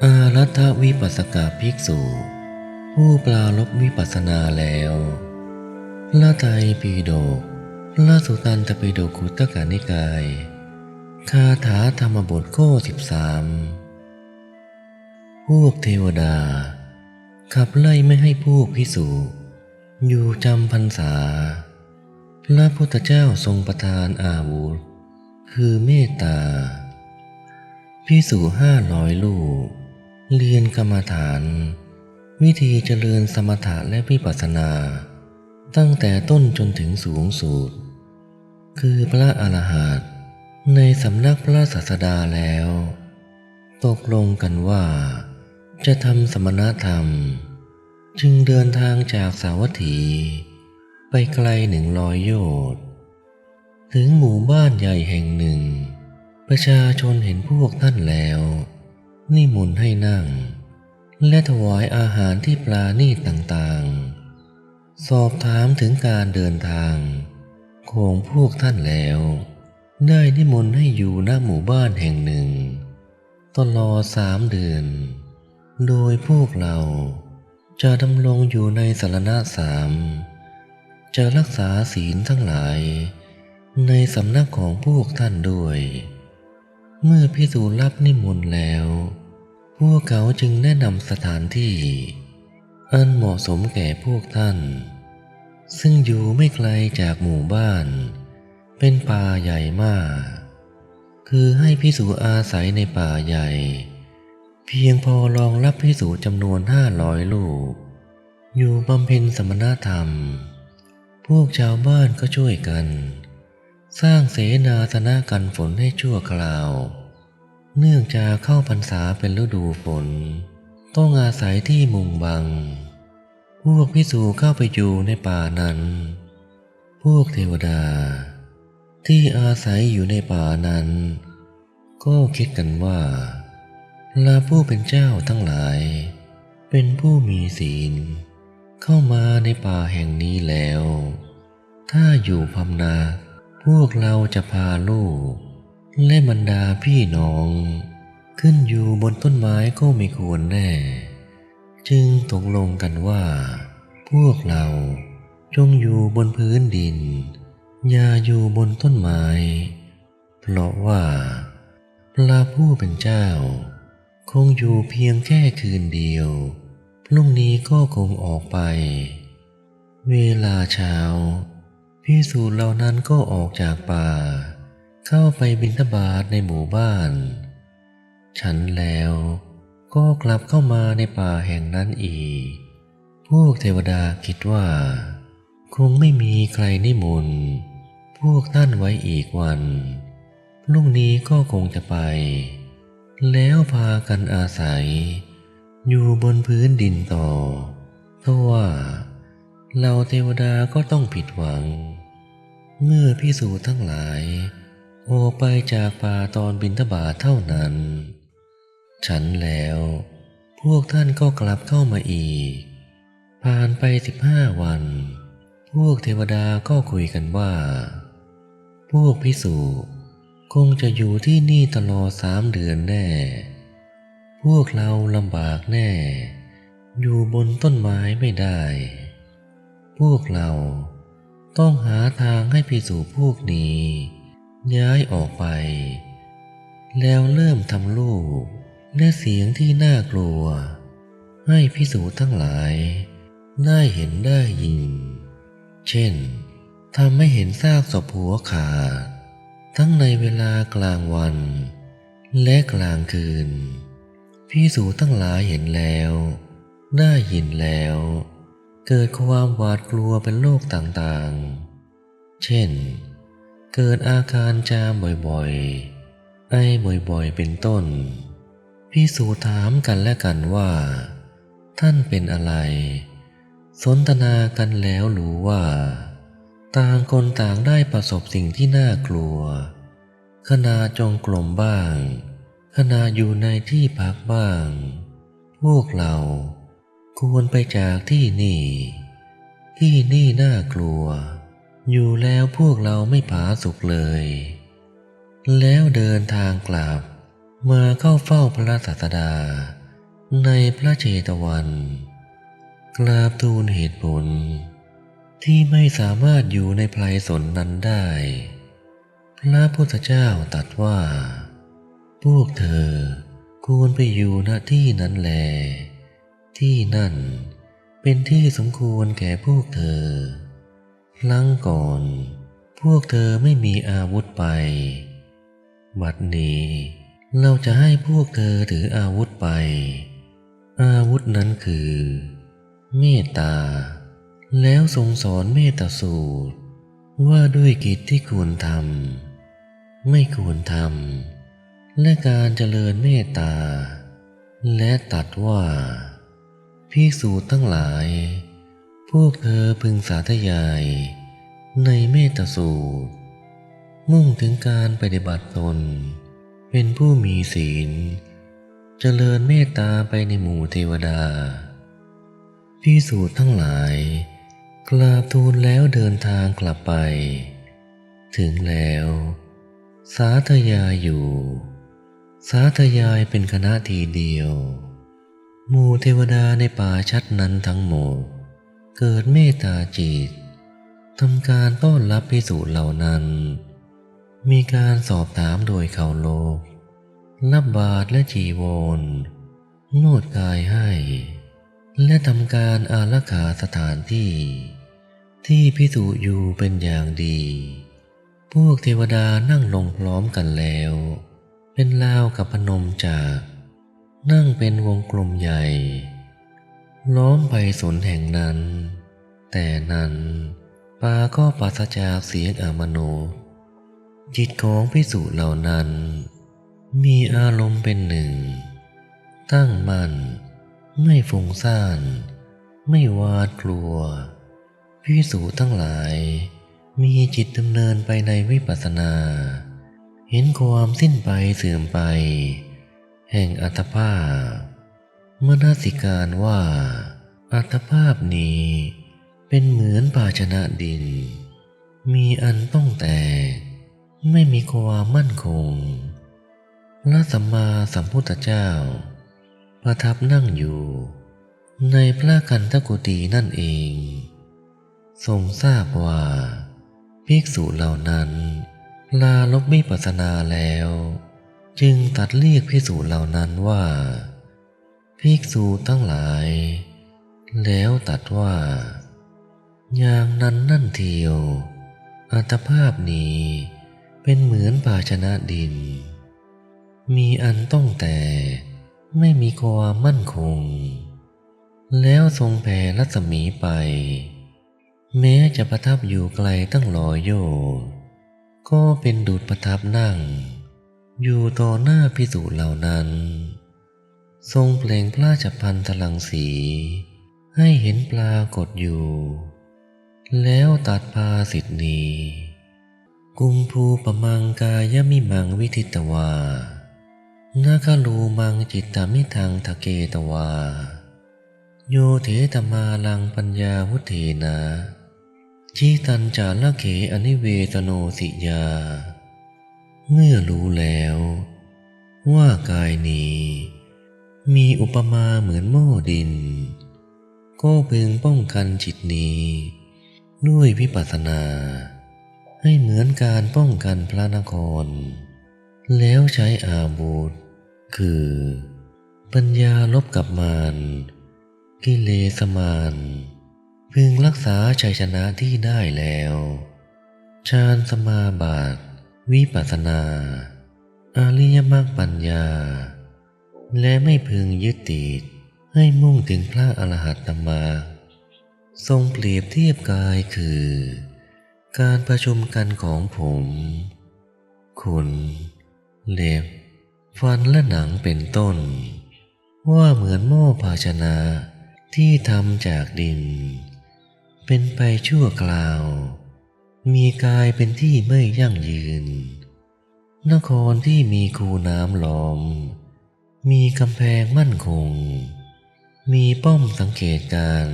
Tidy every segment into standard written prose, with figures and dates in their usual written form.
อารัฐวิปัสสกภิกษุผู้ปราลบวิปัสสนาแล้วพระไตรปิฎกพระสุตตันตปิฎกขุตตกนิกายคาถาธรรมบทข้อ13พวกเทวดาขับไล่ไม่ให้พวกภิกษุอยู่จำพรรษาพระพุทธเจ้าทรงประทานอาวุธคือเมตตาภิกษุ500 รูปเรียนกรรมฐานวิธีเจริญสมถะและวิปัสสนาตั้งแต่ต้นจนถึงสูงสุดคือพระอรหันต์ในสำนักพระศาสดาแล้วตกลงกันว่าจะทำสมณธรรมจึงเดินทางจากสาวัตถีไปไกล100 โยชน์ถึงหมู่บ้านใหญ่แห่งหนึ่งประชาชนเห็นพวกท่านแล้วนิมนต์ให้นั่งและถวายอาหารที่ปราณีตต่างๆสอบถามถึงการเดินทางของพวกท่านแล้วได้นิมนต์ให้อยู่ณหมู่บ้านแห่งหนึ่งตลอด3 เดือนโดยพวกเราจะดำรงอยู่ในสรณะ3จะรักษาศีลทั้งหลายในสำนักของพวกท่านด้วยเมื่อภิกษุรับนิมนต์แล้วพวกเขาจึงแนะนำสถานที่อันเหมาะสมแก่พวกท่านซึ่งอยู่ไม่ไกลจากหมู่บ้านเป็นป่าใหญ่มากคือให้ภิกษุอาศัยในป่าใหญ่เพียงพอรองรับภิกษุจำนวน500 รูปอยู่บำเพ็ญสมณธรรมพวกชาวบ้านก็ช่วยกันสร้างเสนาสนะกันฝนให้ชั่วคราวเนื่องจากเข้าพรรษาเป็นฤดูฝนต้องอาศัยที่มุงบังพวกภิกษุเข้าไปอยู่ในป่านั้นพวกเทวดาที่อาศัยอยู่ในป่านั้นก็คิดกันว่าพระผู้เป็นเจ้าทั้งหลายเป็นผู้มีศีลเข้ามาในป่าแห่งนี้แล้วถ้าอยู่พำนักพวกเราจะพาลูกและบรรดาพี่น้องขึ้นอยู่บนต้นไม้ก็ไม่ควรแน่จึงตกลงกันว่าพวกเราจงอยู่บนพื้นดินอย่าอยู่บนต้นไม้เพราะว่าพระผู้เป็นเจ้าคงอยู่เพียงแค่คืนเดียวพรุ่งนี้ก็คงออกไปเวลาเช้าภิกษุเหล่านั้นก็ออกจากป่าเข้าไปบิณฑบาตในหมู่บ้านฉันแล้วก็กลับเข้ามาในป่าแห่งนั้นอีกพวกเทวดาคิดว่าคงไม่มีใครนิมนต์พวกท่านไว้อีกวันพรุ่งนี้ก็คงจะไปแล้วพากันอาศัยอยู่บนพื้นดินต่อเพราะว่าเราเทวดาก็ต้องผิดหวังเมื่อภิกษุทั้งหลายออกไปจากป่าตอนบิณฑบาตเท่านั้นฉันแล้วพวกท่านก็กลับเข้ามาอีกผ่านไป15 วันพวกเทวดาก็คุยกันว่าพวกภิกษุคงจะอยู่ที่นี่ตลอด3 เดือนแน่พวกเราลำบากแน่อยู่บนต้นไม้ไม่ได้พวกเราต้องหาทางให้ภิกษุพวกนี้ย้ายออกไปแล้วเริ่มทำรูปและเสียงที่น่ากลัวให้ภิกษุทั้งหลายได้เห็นได้ยินเช่นทำให้เห็นซากศพหัวขาดทั้งในเวลากลางวันและกลางคืนภิกษุทั้งหลายเห็นแล้วได้ยินแล้วเกิดความหวาดกลัวเป็นโรคต่างๆเช่นเกิดอาการจามบ่อยๆไอบ่อยๆเป็นต้นภิกษุถามกันและกันว่าท่านเป็นอะไรสนทนากันแล้วรู้ว่าต่างคนต่างได้ประสบสิ่งที่น่ากลัวขณะจงกรมบ้างขณะอยู่ในที่พักบ้างพวกเราควรไปจากที่นี่น่ากลัวอยู่แล้วพวกเราไม่ผาสุกเลยแล้วเดินทางกลับมาเข้าเฝ้าพระศาสดา ในพระเจตวัน กราบทูลเหตุผลที่ไม่สามารถอยู่ในไพรสนนั้นได้ พระพุทธเจ้าตรัสว่า พวกเธอควรไปอยู่ณที่นั้นแล ที่นั่นเป็นที่สมควรแก่พวกเธอ ครั้งก่อนพวกเธอไม่มีอาวุธไป บัดนี้เราจะให้พวกเธอถืออาวุธไป อาวุธนั้นคือเมตตา แล้วทรงสอนเมตตาสูตรว่าด้วยกิจที่ควรทำไม่ควรทำและการเจริญเมตตา และตรัสว่าภิกษุทั้งหลายพวกเธอพึงสาธยายในเมตตาสูตรมุ่งถึงการปฏิบัติตนเป็นผู้มีศีลเจริญเมตตาไปในหมู่เทวดาภิกษุทั้งหลายกราบทูลแล้วเดินทางกลับไปถึงแล้วสาธยายอยู่สาธยายเป็นคณะทีเดียวหมู่เทวดาในป่าชัดนั้นทั้งหมดเกิดเมตตาจิตทำการต้อนรับภิกษุเหล่านั้นมีการสอบถามโดยเคารพรับบาตรและจีวรนวดกายให้และทำการอารักขาสถานที่ภิกษุอยู่เป็นอย่างดีพวกเทวดานั่งลงพร้อมกันแล้วเป็นราวกับพนมจากนั่งเป็นวงกลมใหญ่ล้อมไพศาลแห่งนั้นแต่นั้นป่าก็ปราศจากเสียงอามโนจิตของภิกษุเหล่านั้นมีอารมณ์เป็นหนึ่งตั้งมั่นไม่ฟุ้งซ่านไม่หวาดกลัวภิกษุทั้งหลายมีจิตดำเนินไปในวิปัสสนาเห็นความสิ้นไปเสื่อมไปแห่งอัตภาพมนสิการว่าอัตภาพนี้เป็นเหมือนภาชนะดินมีอันต้องแตกไม่มีความมั่นคงพระสัมมาสัมพุทธเจ้าประทับนั่งอยู่ในพระคันธกุฏีนั่นเองทรงทราบว่าภิกษุเหล่านั้นลาลบวิปัสสนาแล้วจึงตรัสเรียกภิกษุเหล่านั้นว่าภิกษุทั้งหลายแล้วตรัสว่าอย่างนั้นนั่นเทียวอัตภาพนี้เป็นเหมือนภาชนะดินมีอันต้องแต่ไม่มีความมั่นคงแล้วทรงแผ่รัศมีไปแม้จะประทับอยู่ไกลตั้ง100 โยชน์ก็เป็นดุจประทับนั่งอยู่ต่อหน้าภิกษุเหล่านั้นทรงเปล่งพระราชพันธลังสีให้เห็นปรากฏอยู่แล้วตรัสภาสิทธินี้กุมภูปมังกายมิมังวิทิตวานาคาลูมังจิตตมิทังทะเกตวาโยเถตมาลังปัญญาวุเถนะชีตัญจาระเขอนิเวตโนสิยาเมื่อรู้แล้วว่ากายนี้มีอุปมาเหมือนหม้อดินก็พึงป้องกันจิตนี้ด้วยวิปัสสนาให้เหมือนการป้องกันพระนครแล้วใช้อาวุธคือปัญญาลบกับมารกิเลสมารพึงรักษาชัยชนะที่ได้แล้วฌานสมาบัติวิปัสสนาอริยมรรคปัญญาและไม่พึงยึดติดให้มุ่งถึงพระอรหัตตมรรคทรงเปรียบเทียบกายคือการประชุมกันของผมขนเล็บฟันและหนังเป็นต้นว่าเหมือนหม้อภาชนะที่ทำจากดินเป็นไปชั่วคราวมีกายเป็นที่ไม่ยั่งยืนนครที่มีคูน้ำล้อมมีกำแพงมั่นคงมีป้อมสังเกตการ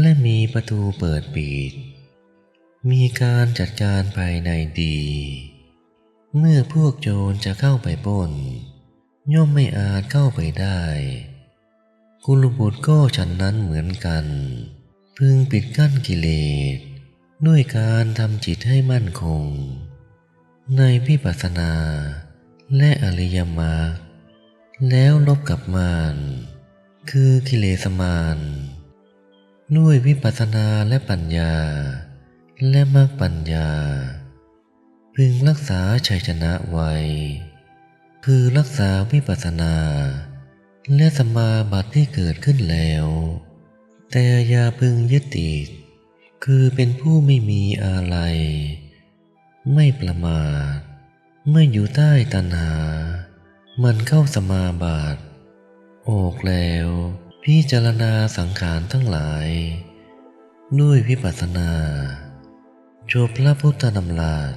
และมีประตูเปิดปิดมีการจัดการภายในดีเมื่อพวกโจรจะเข้าไปปล้นย่อมไม่อาจเข้าไปได้ กุลบุตรก็ฉันนั้นเหมือนกัน พึงปิดกั้นกิเลสด้วยการทำจิตให้มั่นคงในวิปัสสนาและอริยมรรคแล้วลบกับมารคือกิเลสมารด้วยวิปัสสนาและปัญญาและมรรคปัญญาพึงรักษาชัยชนะไว้คือรักษาวิปัสสนาและสมาบัติที่เกิดขึ้นแล้วแต่อย่าพึงยึดติดคือเป็นผู้ไม่มีอะไรไม่ประมาทไม่อยู่ใต้ตัณหามันเข้าสมาบัติออกแล้วพิจารณาสังขารทั้งหลายด้วยวิปัสสนาจบพระพุทธดำรัส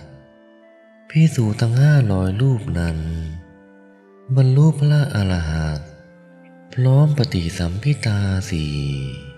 ภิกษุทั้ง500 รูปนั้นบรรลุพระอรหันต์พร้อมปฏิสัมภิทา4